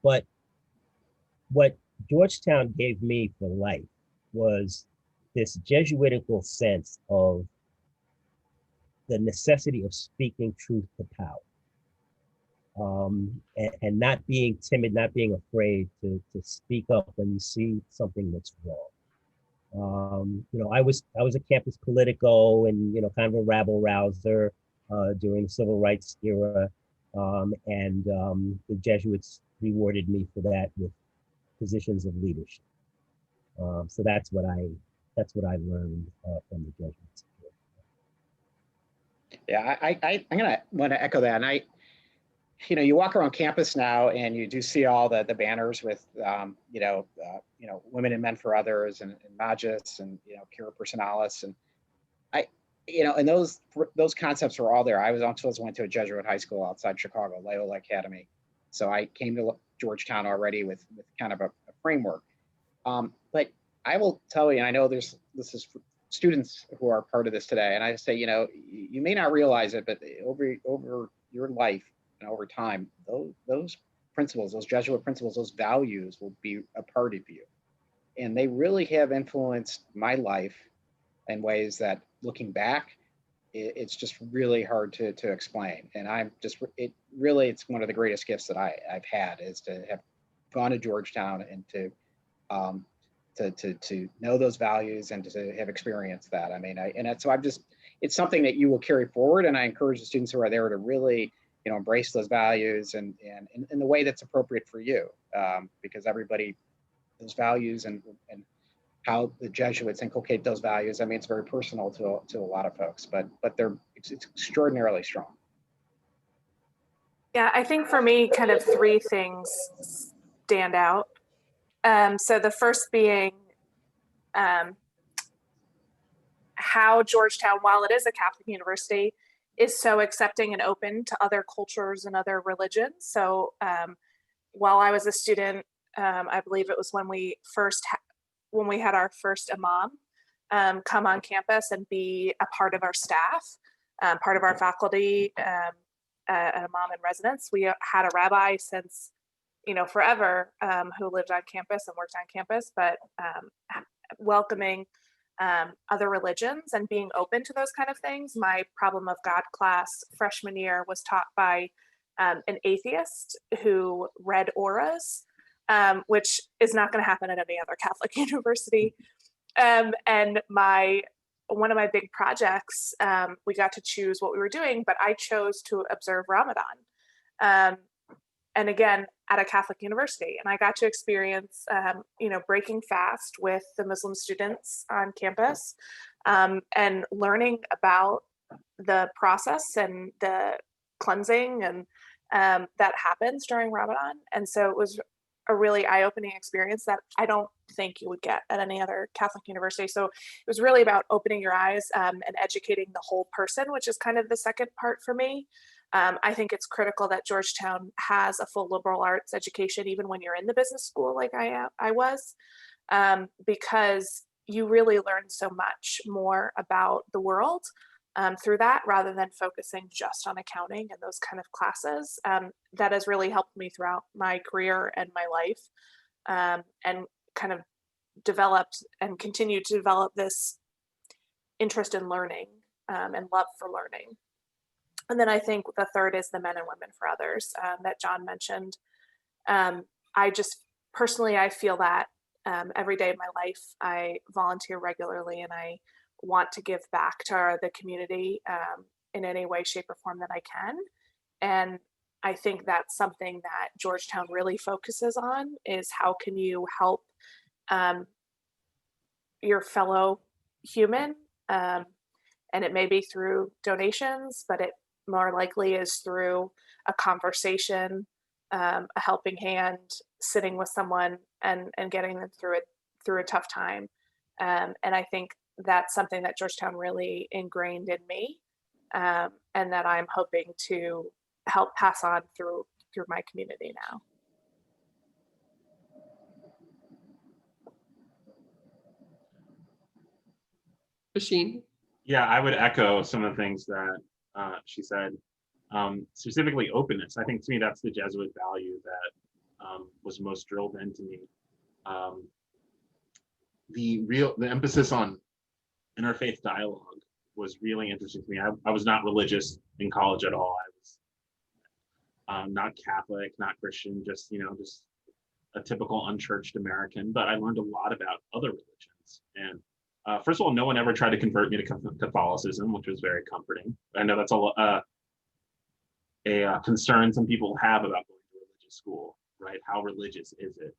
But what Georgetown gave me for life was this Jesuitical sense of the necessity of speaking truth to power, and not being timid, not being afraid to speak up when you see something that's wrong. I was a campus politico and kind of a rabble rouser during the civil rights era, and the Jesuits rewarded me for that with positions of leadership. So that's what I learned from the Jesuits. Yeah, I'm gonna want to echo that. And you walk around campus now and you do see all the banners with, women and men for others and Magis and, Cura Personalis. And and those concepts were all there. I went to a Jesuit high school outside Chicago, Loyola Academy. So I came to Georgetown already with kind of a framework. But I will tell you, and I know this is for students who are part of this today, and I say, you may not realize it, but over your life and over time, those principles, those Jesuit principles, those values will be a part of you. And they really have influenced my life in ways that, looking back, it's just really hard to explain. And it's one of the greatest gifts that I've had, is to have gone to Georgetown and to know those values and to have experienced that. I mean, it's something that you will carry forward. And I encourage the students who are there to really, embrace those values and in the way that's appropriate for you, because everybody, those values and how the Jesuits inculcate those values. I mean, it's very personal to a lot of folks, but it's extraordinarily strong. Yeah, I think for me, kind of three things stand out. So the first being how Georgetown, while it is a Catholic university, is so accepting and open to other cultures and other religions. So while I was a student, I believe it was when we had our first imam come on campus and be a part of our staff, part of our faculty, an imam in residence. We had a rabbi since, forever, who lived on campus and worked on campus, but welcoming other religions and being open to those kind of things. My Problem of God class freshman year was taught by an atheist who read auras, which is not going to happen at any other Catholic university. And one of my big projects, we got to choose what we were doing, but I chose to observe Ramadan. And again, at a Catholic university. And I got to experience, breaking fast with the Muslim students on campus, and learning about the process and the cleansing and that happens during Ramadan. And so it was a really eye-opening experience that I don't think you would get at any other Catholic university. So it was really about opening your eyes and educating the whole person, which is kind of the second part for me. I think it's critical that Georgetown has a full liberal arts education, even when you're in the business school like I was, because you really learn so much more about the world through that, rather than focusing just on accounting and those kind of classes. That has really helped me throughout my career and my life, and kind of developed and continued to develop this interest in learning and love for learning. And then I think the third is the men and women for others that John mentioned. I just personally, I feel that every day of my life, I volunteer regularly and I want to give back to the community in any way, shape, or form that I can. And I think that's something that Georgetown really focuses on, is how can you help your fellow human? And it may be through donations, but it more likely is through a conversation, a helping hand, sitting with someone and getting them through a tough time. And I think that's something that Georgetown really ingrained in me, and that I'm hoping to help pass on through my community now. Machine. Yeah, I would echo some of the things that she said, specifically openness. I think to me, that's the Jesuit value that was most drilled into me. The emphasis on interfaith dialogue was really interesting to me. I was not religious in college at all. I was not Catholic, not Christian, just a typical unchurched American, but I learned a lot about other religions. And first of all, no one ever tried to convert me to Catholicism, which was very comforting. I know that's a concern some people have about going to religious school, right? How religious is it?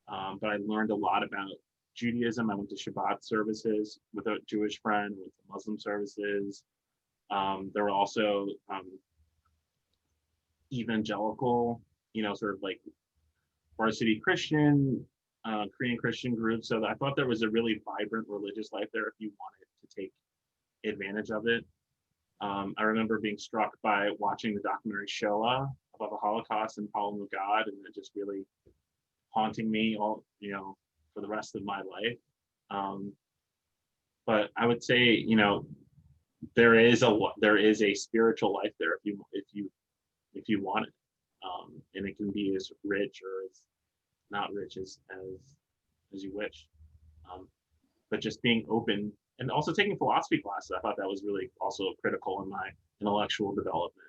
But I learned a lot about Judaism. I went to Shabbat services with a Jewish friend, went to Muslim services. There were also evangelical, sort of like varsity Christian, Korean Christian groups. So I thought there was a really vibrant religious life there if you wanted to take advantage of it. I remember being struck by watching the documentary Shoah about the Holocaust and Problem of God, and it just really haunting me all, for the rest of my life. But I would say, you know, there is a spiritual life there if you want it, and it can be as rich or as not rich as you wish. But just being open, and also taking philosophy classes, I thought that was really also critical in my intellectual development,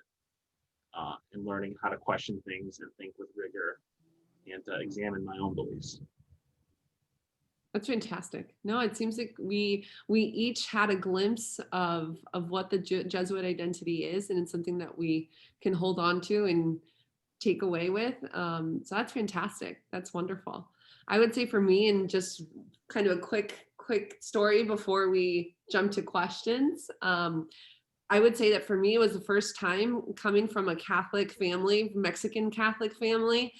and learning how to question things and think with rigor and examine my own beliefs. That's fantastic. No, it seems like we each had a glimpse of what the Jesuit identity is, and it's something that we can hold on to and take away with. So that's fantastic. That's wonderful. I would say for me, and just kind of a quick story before we jump to questions. I would say that for me, it was the first time coming from a Catholic family, Mexican Catholic family.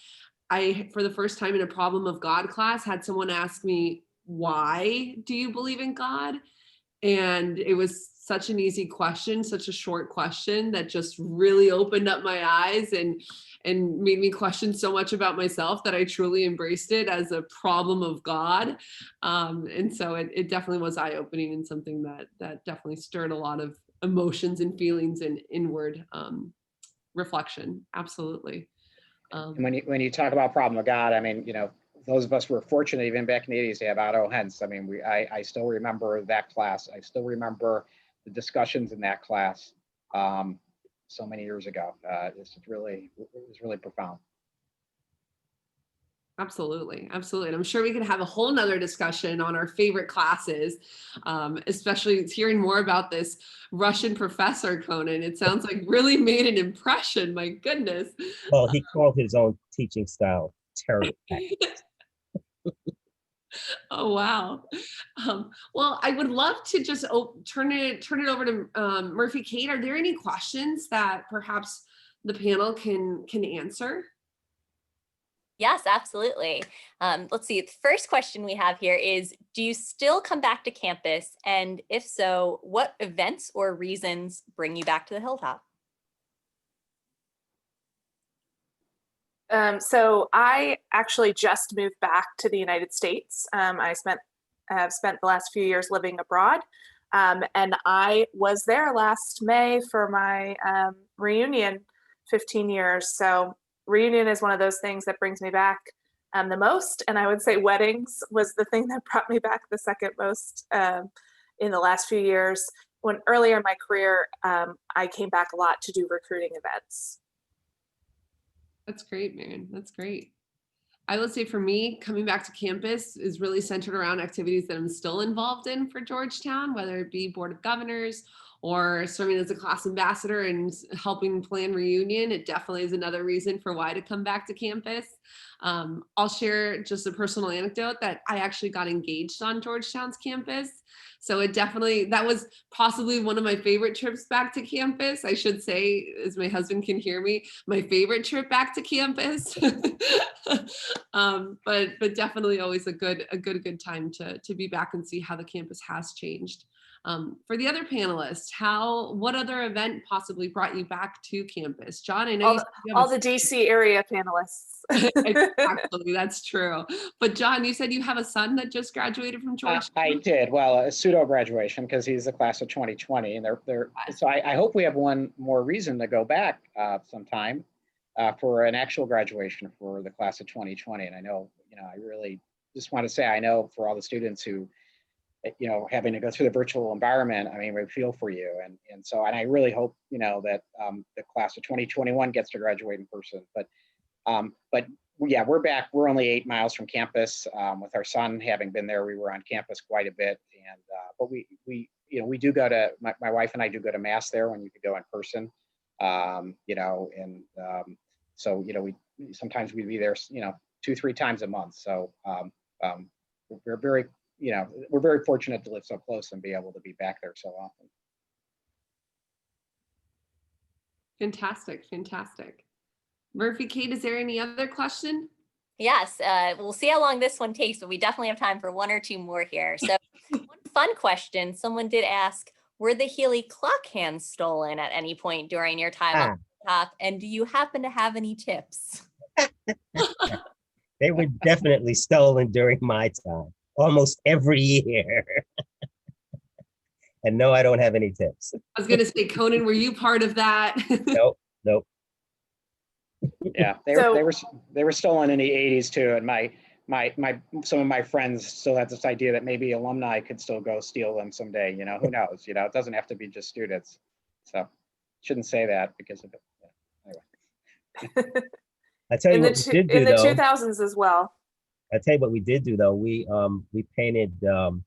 I, for the first time in a problem of God class, had someone ask me, why do you believe in God? And it was such an easy question, such a short question that just really opened up my eyes and made me question so much about myself that I truly embraced it as a problem of God. And so it definitely was eye-opening, and something that definitely stirred a lot of emotions and feelings and inward reflection. Absolutely. And when you talk about problem of God, I mean, you know, those of us who were fortunate even back in the 80s to have Otto Hens. I mean, I still remember that class. I still remember the discussions in that class so many years ago. It was really profound. Absolutely. Absolutely. And I'm sure we could have a whole nother discussion on our favorite classes, especially hearing more about this Russian professor, Conan. It sounds like really made an impression. My goodness. Well, he called his own teaching style terrible. Oh, wow. Well, I would love to just turn it over to Murphy. Kate, are there any questions that perhaps the panel can answer? Yes, absolutely. Let's see. The first question we have here is, do you still come back to campus? And if so, what events or reasons bring you back to the Hilltop? So I actually just moved back to the United States. I have spent the last few years living abroad. And I was there last May for my reunion, 15 years. So reunion is one of those things that brings me back the most. And I would say weddings was the thing that brought me back the second most in the last few years. When earlier in my career, I came back a lot to do recruiting events. That's great, Maren. That's great. I would say for me, coming back to campus is really centered around activities that I'm still involved in for Georgetown, whether it be Board of Governors or serving as a class ambassador and helping plan reunion. It definitely is another reason for why to come back to campus. I'll share just a personal anecdote that I actually got engaged on Georgetown's campus. So that was possibly one of my favorite trips back to campus. I should say, as my husband can hear me, my favorite trip back to campus. But definitely always a good time to be back and see how the campus has changed. For the other panelists, what other event possibly brought you back to campus? John, I know all the DC area panelists. Exactly, that's true. But John, you said you have a son that just graduated from Georgetown. I did. Well, a pseudo graduation because he's the class of 2020, and so I hope we have one more reason to go back sometime for an actual graduation for the class of 2020. And I know, I really just want to say, I know for all the students who, having to go through the virtual environment, I mean, we feel for you. And I really hope, that the class of 2021 gets to graduate in person. But yeah, we're back. We're only 8 miles from campus. With our son having been there, we were on campus quite a bit. And but we do go to my wife and I do go to mass there when you could go in person. So we sometimes we'd be there 2-3 times a month. So we're very fortunate to live so close and be able to be back there so often. Fantastic. Murphy, Kate, is there any other question? Yes, we'll see how long this one takes, but we definitely have time for 1 or 2 more here. So one fun question, someone did ask, were the Healy clock hands stolen at any point during your time on the top? And do you happen to have any tips? They were definitely stolen during my time. almost every year. And no, I don't have any tips. I was gonna say, Conan, were you part of that? Nope, nope. Yeah, they were stolen in the 80s too, and some of my friends still had this idea that maybe alumni could still go steal them someday. You know, who knows? You know, it doesn't have to be just students. So shouldn't say that because of it. Anyway. I tell you what we did do in the though. 2000s as well. I tell you what we did do though. We painted the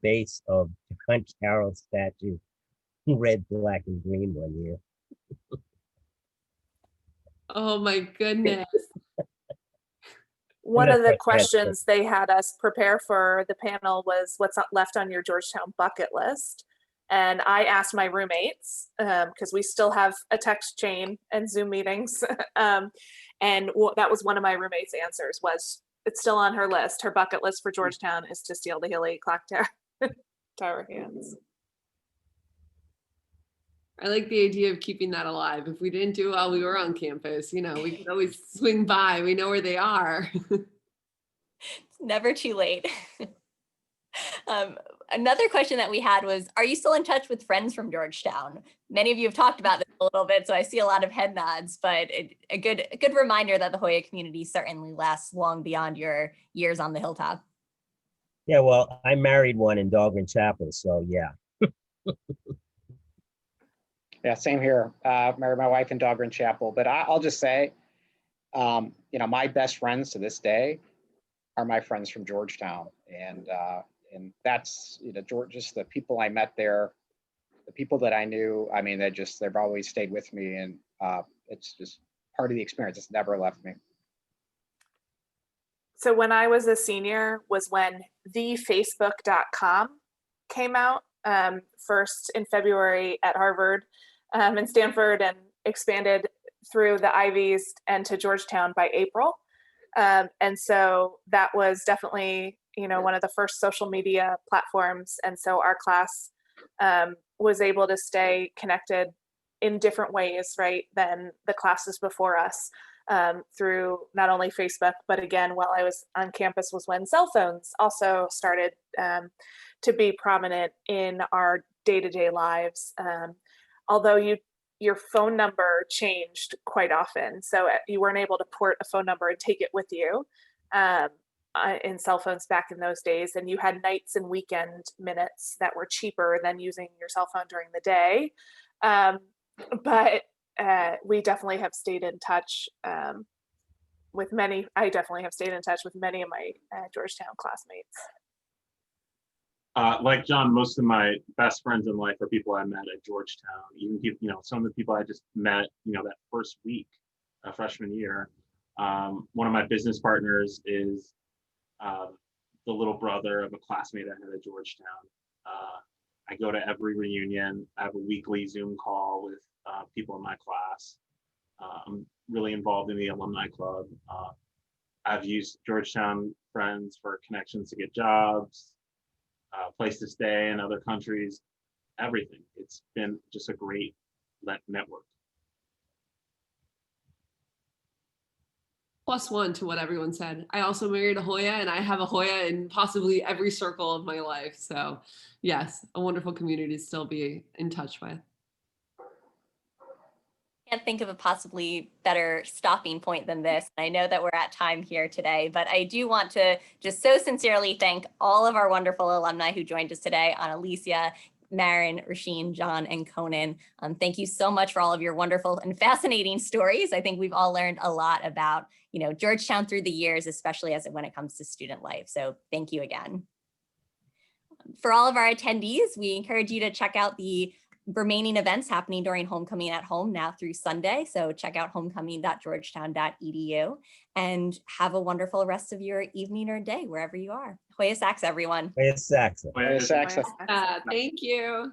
base of the Hunt Carroll statue red, black, and green one year. Oh my goodness. One of the That's questions they had us prepare for the panel was what's left on your Georgetown bucket list. And I asked my roommates, because we still have a text chain and Zoom meetings. And that was one of my roommates' answers was, it's still on her list. Her bucket list for Georgetown is to steal the Healy clock tower hands. I like the idea of keeping that alive. If we didn't do while we were on campus, you know, we could always swing by. We know where they are. It's never too late. Another question that we had was, are you still in touch with friends from Georgetown? Many of you have talked about this a little bit, so I see a lot of head nods, but a good reminder that the Hoya community certainly lasts long beyond your years on the Hilltop. Yeah, well, I married one in Dahlgren Chapel, so yeah. Yeah, same here. Married my wife in Dahlgren Chapel, but I'll just say, you know, my best friends to this day are my friends from Georgetown, and that's, you know, just the people I met there, the people that I knew. I mean, they've always stayed with me, and it's just part of the experience. It's never left me. So when I was a senior was when thefacebook.com came out, first in February at Harvard and Stanford, and expanded through the Ivies and to Georgetown by April. And so that was definitely, you know, one of the first social media platforms. And so our class was able to stay connected in different ways, right, than the classes before us, through not only Facebook, but again, while I was on campus was when cell phones also started to be prominent in our day-to-day lives. Although your phone number changed quite often, so you weren't able to port a phone number and take it with you in cell phones back in those days, and you had nights and weekend minutes that were cheaper than using your cell phone during the day. But we definitely have stayed in touch with many. I definitely have stayed in touch with many of my Georgetown classmates. Like John, most of my best friends in life are people I met at Georgetown. Even people, you know, some of the people I just met, you know, that first week, freshman year. One of my business partners is the little brother of a classmate I had at Georgetown. I go to every reunion. I have a weekly Zoom call with people in my class. I'm really involved in the alumni club. I've used Georgetown friends for connections to get jobs, place to stay in other countries, everything. It's been just a great network. +1 to what everyone said. I also married a Hoya, and I have a Hoya in possibly every circle of my life. So yes, a wonderful community to still be in touch with. Can't think of a possibly better stopping point than this. I know that we're at time here today, but I do want to just so sincerely thank all of our wonderful alumni who joined us today, on Alicia, Maren, Rasheen, John, and Conan. Thank you so much for all of your wonderful and fascinating stories. I think we've all learned a lot about, you know, Georgetown through the years, especially when it comes to student life. So thank you again. For all of our attendees, we encourage you to check out the remaining events happening during Homecoming at Home now through Sunday. So check out homecoming.georgetown.edu and have a wonderful rest of your evening or day wherever you are. Hoya Sax, everyone. Hoya Saxa. Hoya Saxa. Thank you.